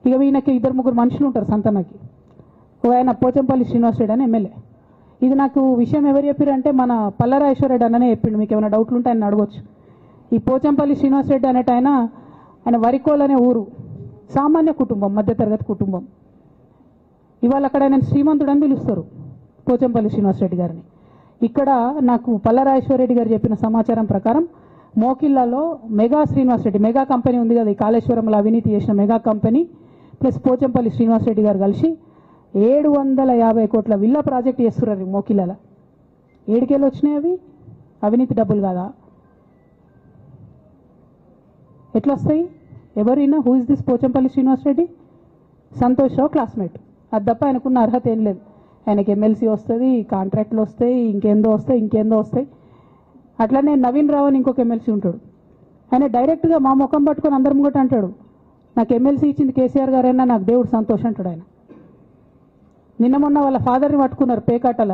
ఇక ఈయనకి 2-3 మనుషులు ఉంటారు సంతనకి. ఆయన పోచంపల్లి శ్రీనివాస్ రెడ్డి అని ఎమ్మెల్యే. ఇది నాకు విషయం ఎవరు చెప్పారంటే మన పల్లరాజేశ్వర రెడ్డి అన్ననే చెప్పిండు. మీకు ఏమైనా డౌట్లు ఉంటే ఆయన అడగొచ్చు. ఈ పోచంపల్లి శ్రీనివాస్ రెడ్డి అనేట ఆయన వరికోల్ అనే ఊరు, సామాన్య కుటుంబం, మధ్యతరగతి కుటుంబం. ఇవాళ అక్కడ ఆయన శ్రీమంతుడు అని పిలుస్తారు పోచంపల్లి శ్రీనివాస్ రెడ్డి గారిని. ఇక్కడ నాకు పల్లరాజేశ్వర రెడ్డి గారు చెప్పిన సమాచారం ప్రకారం మోకిల్లాలో mega Srinivas Reddy, mega company ఉంది కదా, ఈ కాళేశ్వరంలో అవినీతి చేసిన mega company plus Pochampally Srinivas Reddy garu కలిసి 750 కోట్ల విల్లా ప్రాజెక్ట్ చేస్తున్నారు మోకిల్లాల. ఏడుకేళ్ళు వచ్చినాయి అవి, అవినీతి డబ్బులు కాదా? ఎట్లా వస్తాయి? ఎవరైనా who is this Pochampally Srinivas Reddy? Santosh Rao classmate. అది తప్ప ఆయనకున్న అర్హత ఏం లేదు. ఆయనకి ఎమ్మెల్సీ వస్తుంది, కాంట్రాక్ట్లు వస్తాయి, ఇంకేందో వస్తాయి. అట్లనే నవీన్ రావు అని ఇంకొక ఎమ్మెల్సీ ఉంటాడు. ఆయన డైరెక్ట్గా మా ముఖం పట్టుకొని అందరం కూడా అంటాడు, నాకు ఎమ్మెల్సీ ఇచ్చింది కేసీఆర్ గారైనా నాకు దేవుడు సంతోష్ అంటాడు ఆయన. నిన్న మొన్న వాళ్ళ ఫాదర్ని పట్టుకున్నారు పేకాటల.